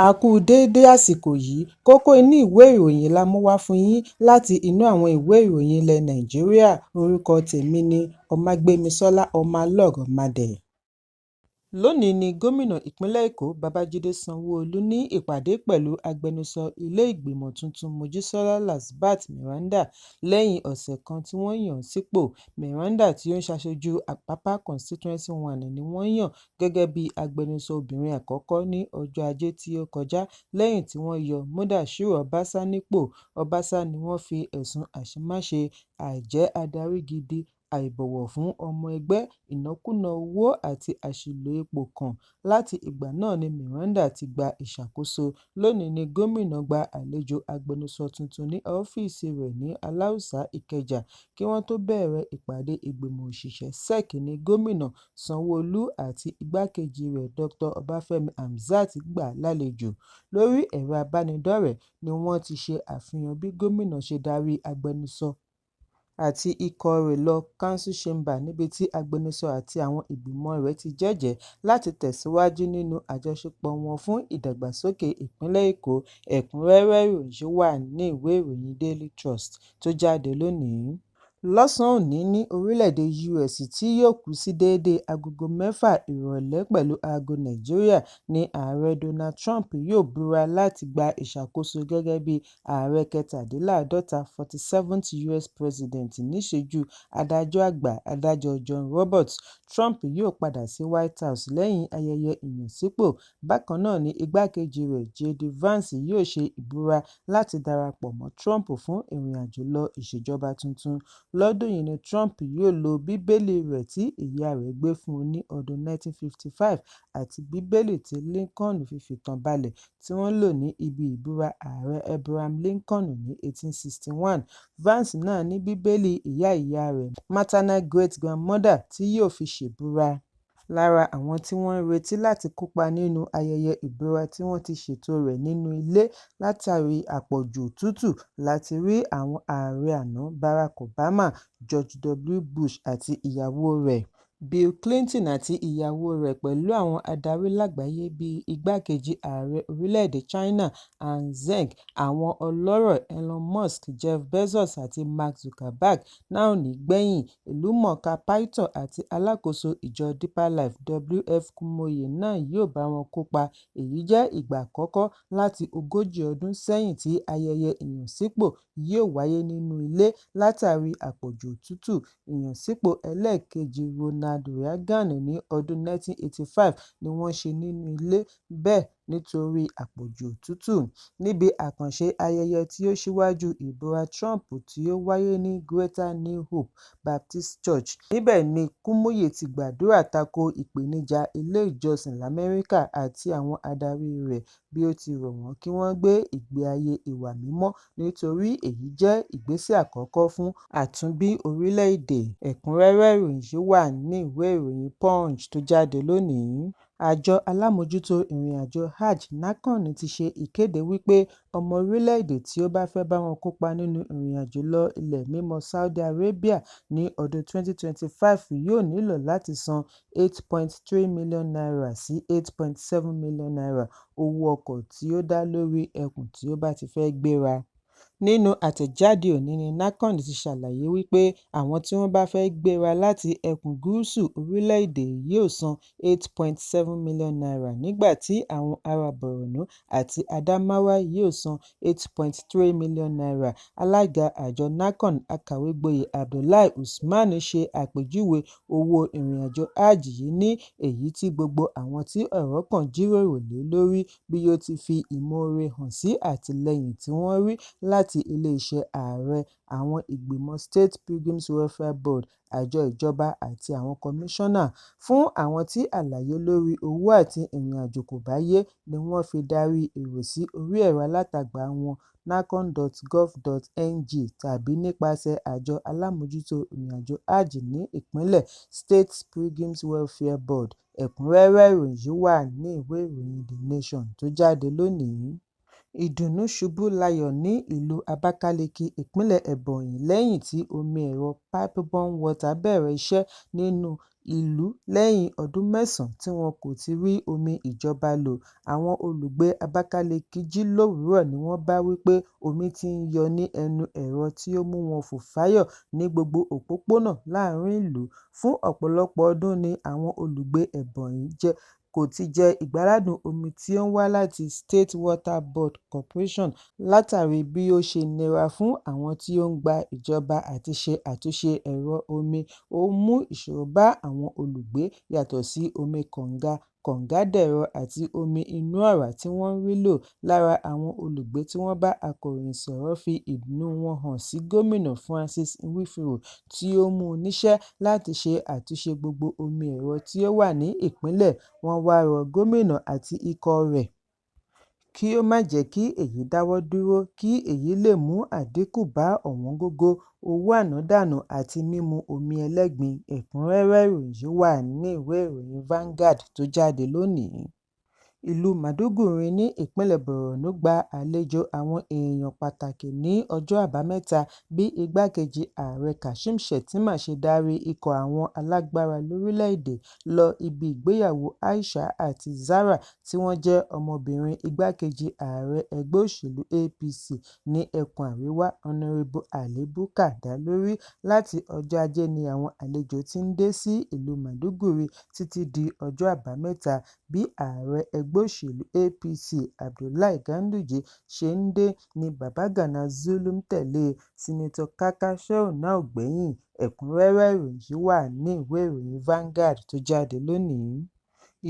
A kú déédé àsìkò yìí, kókó inú ìwé ìròyìn la mú wá fún yín láti inú àwọn ìwé ìròyìn ilẹ̀ Nàìjíríà. Orúkọ tèmi ni Ọmágbémisọ́lá Ọmọlọ́rọ̀mádẹ. Lónìí ni gómìnà ìpínlẹ̀ Èkó Babájídé Sanwó-Olú ní ìpàdé pẹ̀lú agbẹnusọ ilé ìgbìmọ̀ tuntun Mojísọ́lá Lasbat Meranda lẹ́yìn ọ̀sẹ̀ kan tí wọ́n yàn án sípò. Meranda tí ó ń ṣaṣojú Àpápá Constituency 1 ni wọ́n yàn gẹ́gẹ́ bí agbẹnusọ obìnrin àkọ́kọ́ ní ọjọ́ Ajé tí ó kọjá lẹ́yìn tí wọ́n yọ Mudashiru Ọbásá nípò. Ọbásá ni wọ́n fi ẹ̀sùn àṣemáṣe, àìjẹ́ adarí gidi, àìbọ̀wọ̀ fún ọmọ ẹgbẹ́, ìnákúná owó àti àṣìlò epo kàn. Láti ìgbà náà ni Meranda ti gba ìṣàkóso. Lónìí ni gómìnà gba àlejò agbẹnusọ tuntun ní ọ́fíìsì rẹ̀ ní Aláùsá, Ìkẹjà. Kí wọ́n tó bẹ̀rẹ̀ ìpàdé ìgbìmọ̀ òṣìṣẹ́ SEC ní gómìnà Sanwó-Olú àti igbákejì rẹ̀ Dr. Ọbáfẹ́mi Hamzat gbà á lálejò. Lórí ẹ̀rọ abánidọ́rẹ̀ẹ́ ni wọ́n ti ṣe àfihàn bí gómìnà ṣe darí agbẹnusọ àti ikọ̀ rẹ̀ lọ Council Chamber, níbi tí agbẹnusọ àti àwọn ìgbìmọ̀ rẹ̀ ti jẹ́jẹ̀ẹ́ láti tẹ̀síwájú nínú àjọṣepọ̀ wọn fún ìdàgbàsókè ìpínlẹ̀ Èkó. Ẹ̀kúnrẹ́rẹ́ ìròyìn wà ní ìwé ìròyìn Daily Trust tó jáde lónìí. Lọ́sàn-án òní ní orílẹ̀-èdè US tí yóò kù sí déédé agogo 6 ìrọ̀lẹ́ pẹ̀lú aago Nàìjíríà ni ààrẹ Donald Trump yóò búra láti gba ìṣàkóso gẹ́gẹ́ bí ààrẹ 47th 47th US President níṣẹ́jú adájọ́ àgbà adájọ́ John Roberts. Trump yóò padà sí White House lẹ́yìn ayẹyẹ ìyànsípò. Bákan náà ni igbákejì rẹ̀ JD Vance yóò ṣe ìbúra láti darapọ̀ mọ́ Trump fún ìrìn-àjò lọ ìṣèjọba tuntun. Lọ́dún yìí ni Trump yóò lo bíbélì rẹ̀ tí ìyá rẹ̀ gbé fún un ní ọdún 1955 àti bíbélì tí Lincoln fi fìtàn balẹ̀ tí wọ́n lò ní ibi ìbúra ààrẹ Abraham Lincoln ní 1861. Vance náà ní bíbélì ìyá rẹ̀ Maternal Great-Grandmother tí yóò fi ṣèbúra. Lára àwọn tí wọ́n ń retí láti kópa nínú ayẹyẹ ìbúra tí wọ́n ti ṣètò rẹ̀ nínú ilé látàrí àpọ̀jù òtútù láti rí àwọn ààrẹ àná Barack Obama, George W. Bush àti ìyàwó rẹ̀ Bill Clinton àti ìyàwó rẹ̀ pẹ̀lú àwọn adarí lágbàáyé bíi igbákejì ààrẹ orílẹ̀-èdè China Han Zheng, àwọn ọlọ́rọ̀ Elon Musk, Jeff Bezos àti Mark Zuckerberg náà ò ní gbẹ̀yìn. Ìlúmọ̀ọ́ká pásítọ̀ àti alákòóso ìjọ Deeper Life W.F. Kúmọyé náà yóò bá wọn kópa. Èyí jẹ́ ìgbà àkọ́kọ́ láti 40 ọdún sẹ́yìn tí ayẹyẹ ìyànsípò yóò wáyé nínú ilé látàrí àpọ̀jù òtútù. Ìyànsípò ẹlẹ́ẹ̀kejì Ronald Reagan ní ọdún 1985 ni wọ́n ṣe nínú ilé bẹ́ẹ̀ nítorí àpọ̀jù òtútù. Níbi àkànṣe ayẹyẹ tí ó ṣíwájú ìbúra Trump tí ó wáyé ní Greater New Hope Baptist Church, níbẹ̀ ni Kúmọyé ti gbàdúrà tako ìpèníjà ilé ìjọsìn l'Amẹ́ríkà àti àwọn adarí rẹ̀ bí ó ti rọ̀ wọ́n kí wọ́n gbé ìgbé ayé ìwà mímọ́ nítorí èyí jẹ́ ìgbésẹ̀ àkọ́kọ́ fún àtúnbí orílẹ̀-èdè. Ẹ̀kúnrẹ́rẹ́ ìròyìn wà ní ìwé ìròyìn Punch tó jáde lónìí. Àjọ alámòjútó ìrìn-àjò Hajj (Nakan) ti ṣe ìkéde wípé ọmọ orílẹ̀-èdè tí ó bá fẹ́ bá wọn kópa nínú ìrìn-àjò lọ ilẹ̀ mímọ́ Saudi Arabia ní ọdún 2025 yóò nílò láti san $8.3 million sí $8.7 million owó ọkọ̀ tí ó dá lórí ẹkùn tí ó bá ti fẹ́ gbéra. Nínú àtẹ̀jáde òní ni Nakan ti ṣàlàyé wípé àwọn tí wọ́n bá fẹ́ gbéra láti ẹkùn gúúsù orílẹ̀-èdè yóò san $8.7 million nígbà tí àwọn ará Borno àti Adamawa yóò san $8.3 million. Alága àjọ Nakan, akàwé-gboyè Abdullahi Usman ṣe àpèjúwe owó ìrìn-àjò Hajj yìí ní èyí tí gbogbo àwọn tí ọ̀rọ̀ kàn jíròrò lé lórí, bí ó ti fi ìmoore hàn sí àtìlẹ́yìn tí wọ́n rí láti ilé-iṣẹ́ ààrẹ, àwọn ìgbìmọ̀ State Pilgrims Welfare Board, àjọ ìjọba àti àwọn kọmíṣánná. Fún àwọn tí àlàyé lórí owó àti ìrìn-àjò kò bá yé ni wọ́n fi darí èrò sí orí ẹ̀rọ alátagbà wọn nakan.gov.ng tàbí nípasẹ̀ àjọ alámòjútó ìrìn-àjò Hajj ní ìpínlẹ̀ State Pilgrims Welfare Board. Ẹ̀kúnrẹ́rẹ́ ìròyìn wà ní ìwé ìròyìn The Nation tó jáde lónìí. ìdùnnú ṣubú layọ̀ ní ìlú Abakaliki, ìpínlẹ̀ Ebonyi lẹ́yìn tí omi ẹ̀rọ Pipeborne Water bẹ̀rẹ̀ iṣẹ́ nínú ìlú lẹ́yìn ọdún 9 tí wọn kò ti rí omi ìjọba lò. Àwọn olùgbé Abakaliki jí lówùúrọ̀ ni wọ́n bá wí pé omi ti ń yọ ní ẹnu ẹ̀rọ tí ó mú wọn fò fáyọ̀ ní gbogbo òpópónà láàárín ìlú. Fún ọ̀pọ̀lọpọ̀ ọdún ni àwọn olùgbé Ebonyi kò ti jẹ ìgbáládùn omi tí ó ń wá láti State Water Board Corporation látàrí bí ó ṣe nira fún àwọn tí ó ń gba ìjọba àti ṣe àtúnṣe ẹ̀rọ omi. Ó mú ìṣòro bá àwọn olùgbé yàtọ̀ sí omi kọ̀ǹgádẹ̀rọ àti omi inú ọ̀rá tí wọ́n ń rí lò. Lára àwọn olùgbé tí wọ́n bá akọ̀ròyìn sọ̀rọ̀ fi ìdùnnú wọn hàn sí Gómìnà Francis Nwifuru tí ó mú un níṣẹ́ láti ṣe àtúnṣe gbogbo omi ẹ̀rọ tí ó wà ní ìpínlẹ̀. Wọ́n wá rọ gómìnà àti ikọ̀ rẹ̀ kí ó má jẹ́ kí èyí dáwọ́ dúró, kí èyí lè mú àdínkù bá ọ̀wọ́ngógó owó ànádànù àti mímu omi ẹlẹ́gbin. Ẹ̀kúnrẹ́rẹ́ ìròyìn yìí wà nínú ìwé ìròyìn Vanguard tó jáde lónìí. Ìlú Maiduguri ní ìpínlẹ̀ Borno gba àlejò àwọn èèyàn pàtàkì ní ọjọ́ Àbámẹ́ta bí igbákejì ààrẹ Kashim Shettima ṣe darí ikọ̀ àwọn alágbára lórílẹ̀-èdè lọ ibi ìgbéyàwó Aisha àti Zara tí wọ́n jẹ́ ọmọbìnrin igbákejì ààrẹ ẹgbẹ́ òṣèlú APC ní ẹkùn àríwá Honorable Ali Bukar Dalori. Láti ọjọ́ Ajé ni àwọn àlejò ti ń dé sí ìlú Maiduguri títí di ọjọ́ Àbámẹ́ta. Bí ààrẹ ẹgbẹ́ òṣèlú APC Abdullahi Ganduje ṣe ń dé ni Babagana Zulum tẹ̀lé Sínátọ̀ Kaka Shehu náà gbẹ̀yìn. Ẹ̀kúnrẹ́rẹ́ ìròyìn yìí wà ní ìwé ìròyìn Vanguard tó jáde lónìí.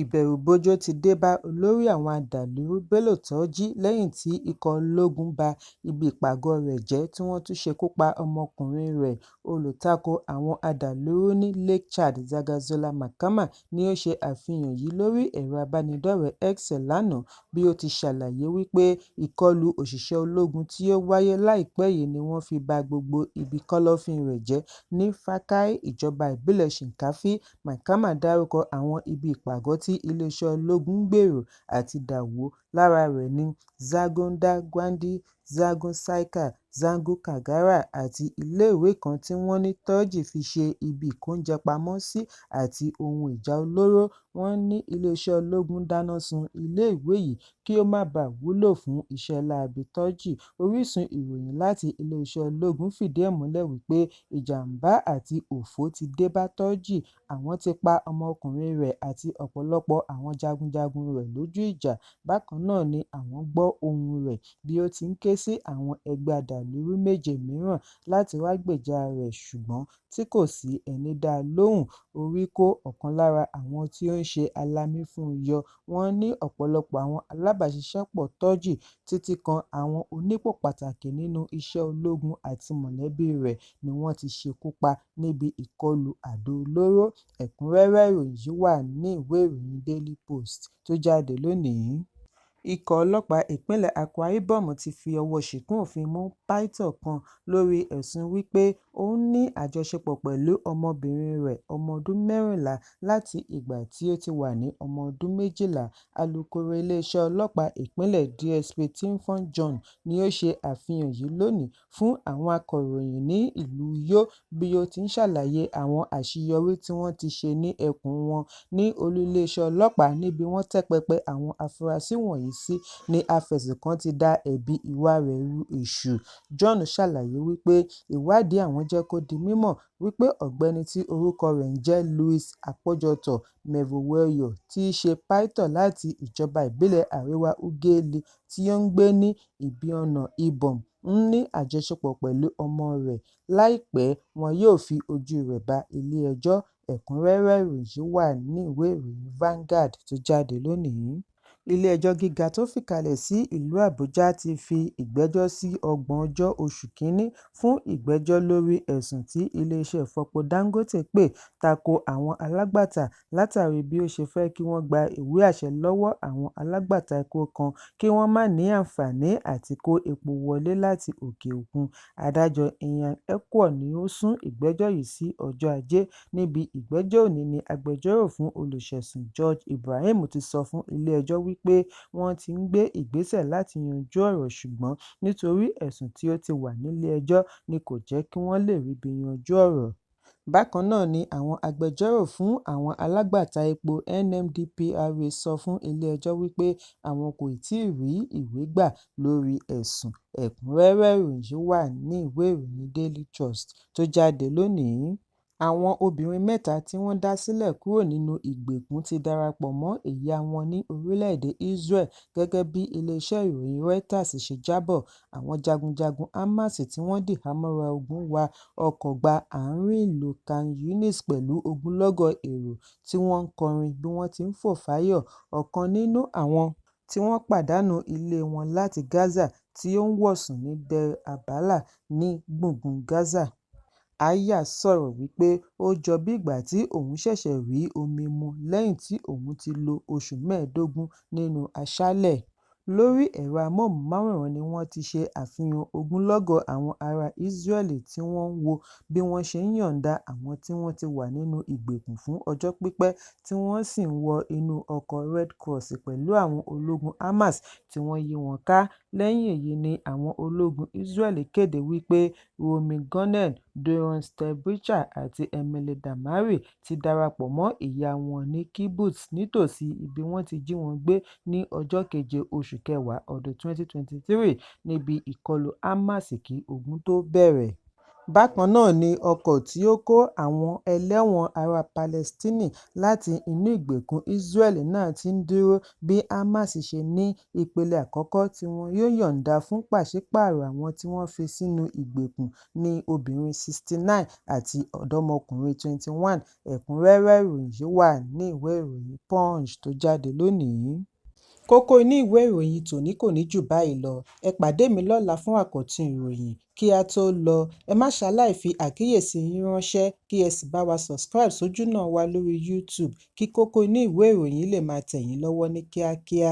Ìbẹ̀rùbojo ti dé bá olórí àwọn adàlúrú Bello Turji lẹ́yìn tí ikọ̀ ológun ba ibi ìpàgọ́ rẹ̀ jẹ́ tí wọ́n tún ṣekú pa ọmọkùnrin rẹ̀. Olùtakò àwọn adàlúrú ní Lake Chad Zagazola Mahama ni ó ṣe àfihàn yìí lórí ẹ̀rọ abánidọ́rẹ̀ẹ́ X lánàá bí ó ti ṣàlàyé wípé ìkọlù òṣìṣẹ́ ológun tí ó wáyé láìpẹ́ yìí ni wọ́n fi ba gbogbo ibi kọ́lọ́fín rẹ̀ jẹ́ ní Fakai, ìjọba ìbílẹ̀ Shinkafi. Mahama dárúkọ àwọn ibi ìpàgọ́ tí iléeṣẹ́ ológun ń gbèrò àti dà wó. Lára rẹ̀ ni Zagunda Gwandi, Zagun Saika, Zango Kagara àti iléèwé kan tí wọ́n ní Turji fi ṣe ibi ìkóúnjẹpamọ́sí àti ohun ìjà olóró. Wọ́n ní iléeṣẹ́ ológun dáná sun iléèwé yìí kí ó má bàa wúlò fún iṣẹ́ láabi Turji. Orísun ìròyìn láti iléeṣẹ́ ológun fìdí ẹ̀ múlẹ̀ wípé ìjàmbá àti òfò ti dé bá Turji. Àwọn ti pa ọmọkùnrin rẹ̀ àti ọ̀pọ̀lọpọ̀ àwọn jagunjagun rẹ̀ lójú ìjà. Bákan náà ni àwọn gbọ́ ohùn rẹ̀ bí ó ti ń ké sí àwọn ẹgbẹ́ adàlúrú méje mìíràn láti wá gbèjà rẹ̀ ṣùgbọ́n tí kò sí ẹni dá a lóhùn. Orí kó ọ̀kan lára àwọn tí ó ń ṣe alamí fún un yọ. Wọ́n ní ọ̀pọ̀lọpọ̀ àwọn alábàáṣiṣẹ́pọ̀ Turji títí kan àwọn onípò pàtàkì nínú iṣẹ́ ológun àti mọ̀lẹ́bí rẹ̀ ni wọ́n ti ṣekú pa níbi ìkọlù àdó olóró. Ẹ̀kúnrẹ́rẹ́ ìròyìn yìí wà ní ìwé ìròyìn Daily Post tó jáde lónìí. Ikọ̀ ọlọ́pàá ìpínlẹ̀ Akwa Ibom ti fi ọwọ́ ṣìkún òfin mú pásítọ̀ kan lórí ẹ̀sùn wípé ó ń ní àjọṣepọ̀ pẹ̀lú ọmọbìnrin rẹ̀ ọmọ ọdún 14 láti ìgbà tí ó ti wà ní ọmọ ọdún 12. Alukoro iléeṣẹ́ ọlọ́pàá ìpínlẹ̀ DSP Timothy John ni ó ṣe àfihàn yìí lónìí fún àwọn akọ̀ròyìn ní ìlú Uyo bí ó ti ń ṣàlàyé àwọn àṣeyọrí tí wọ́n ti ṣe ní ẹkùn wọn. Ní olú iléeṣẹ́ ọlọ́pàá níbi wọ́n tẹ́ pẹpẹ àwọn afurasí wọ̀nyí sí ni afẹ̀sùnkàn ti dá ẹ̀bi ìwà rẹ̀ ru èṣù. John ṣàlàyé wípé ìwádìí àwọn jẹ́ kó di mímọ̀ wípé ọ̀gbẹ́ni tí orúkọ rẹ̀ ń jẹ́ Louis Apójọ̀tọ̀ Mevoweyọ tí í ṣe pásítọ̀ láti ìjọba ìbílẹ̀ Àríwá Ughelli tí ó ń gbé ní Ibiona Ibom ń ní àjọṣepọ̀ pẹ̀lú ọmọ rẹ̀. Láìpẹ́ wọn yóò fi ojú rẹ̀ bá ilé-ẹjọ́. Ẹ̀kúnrẹ́rẹ́ ìròyìn yìí wà ní ìwé ìròyìn Vanguard tó jáde lónìí. Ilé-ẹjọ́ gíga tó fìkàlẹ̀ sí ìlú Àbújá ti fi ìgbẹ́jọ́ sí 30 oṣù Kínní fún ìgbẹ́jọ́ lórí ẹ̀sùn tí iléeṣẹ́ ìfọpo Dangote pè tako àwọn alágbàtà látàrí bí ó ṣe fẹ́ kí wọ́n gba ìwé àṣẹ lọ́wọ́ àwọn alágbàtà epo kan kí wọ́n má ní àǹfààní àti kó epo wọlé láti òkè òkun. Adájọ́ Iyan Ekwo ni ó sún ìgbẹ́jọ́ yìí sí ọjọ́ Ajé. Níbi ìgbẹ́jọ́ òní ni agbẹjọ́rò fún olùṣẹ̀sùn George Ibrahim ti sọ fún ilé-ẹjọ́ wípé wípé wọ́n ti ń gbé ìgbésẹ̀ láti yanjú ọ̀rọ̀ ṣùgbọ́n nítorí ẹ̀sùn tí ó ti wà nílé-ẹjọ́ ni kò jẹ́ kí wọ́n lè ríbi yanjú ọ̀rọ̀. Bákan náà ni àwọn agbẹjọ́rò fún àwọn alágbàtà epo NMDPRA sọ fún ilé-ẹjọ́ wípé àwọn kò tíì rí ìwé gbà lórí ẹ̀sùn. Ẹ̀kúnrẹ́rẹ́ ìròyìn yìí wà ní ìwé ìròyìn Daily Trust tó jáde lónìí. Àwọn obìnrin mẹ́ta tí wọ́n dá sílẹ̀ kúrò nínú ìgbèkùn ti darapọ̀ mọ́ ìyá wọn ní orílẹ̀-èdè Israel gẹ́gẹ́ bí iléeṣẹ́ ìròyìn Reuters ṣe jábọ̀. Àwọn jagunjagun Hamas tí wọ́n dìhámọ́ra ogun wa ọkọ̀ gba àárín ìlú Khan Yunis pẹ̀lú ogunlọ́gọ̀ èrò tí wọ́n ń kọrin bí wọ́n ti ń fò fáyọ̀. Ọ̀kan nínú àwọn tí wọ́n pàdánù ilé wọn láti Gaza tí ó ń wọ̀sùn ní Deir al-Balah ní gbùngbùn Gaza. Aya sọ̀rọ̀ wípé ó jọ bí ìgbà tí òun ṣẹ̀ṣẹ̀ rí omi mu lẹ́yìn tí òun ti lo oṣù 15 nínú aṣálẹ̀. Lórí ẹ̀rọ amóhùnmáwòrán ni wọ́n ti ṣe àfihàn ogunlọ́gọ̀ àwọn ará Israel tí wọ́n ń wo bí wọ́n ṣe ń yọ̀ǹda àwọn tí wọ́n ti wà nínú ìgbèkùn fún ọjọ́ pípẹ́ tí wọ́n sì ń wọ inú ọkọ̀ Red Cross pẹ̀lú àwọn ológun Hamas tí wọ́n yí wọn ká. Lẹ́yìn èyí ni àwọn ológun Israel kéde wípé Romi Gonen, Doron Stebbicher àti Emile Damari ti darapọ̀ mọ́ ìyá wọn ní kibbutz nítòsí ibi wọ́n ti jí wọn gbé ní ọjọ́ 7 oṣù kẹwàá ọdún 2023 níbi ìkọlù Hamas kí ogun tó bẹ̀rẹ̀. Bákan náà ni ọkọ̀ tí ó kó àwọn ẹlẹ́wọ̀n ará Palestine láti inú ìgbèkùn Israel náà ti ń dúró bí Hamas ṣe ní ìpele àkọ́kọ́ tí wọn yóò yọ̀ǹda fún pàṣípààrọ̀ àwọn tí wọ́n fi sínú ìgbèkùn ní obìnrin 69 àti ọ̀dọ́mọkùnrin 21. Ẹ̀kúnrẹ́rẹ́ ìròyìn yìí wà ní ìwé ìròyìn Punch tó jáde lónìí. Kókó inú ìwé ìròyìn tòní kò ní jù báyìí lọ. Ẹ pàdé mi lọ́la fún àkọ́tún ìròyìn. Kí a tó lọ, ẹ má ṣaláì fi àkíyèsí yín ránṣẹ́ kí ẹ sì bá wa subscribe sójú náà wa lórí YouTube kí kókó inú ìwé ìròyìn lè máa tẹ̀ yín lọ́wọ́ ní kíákíá.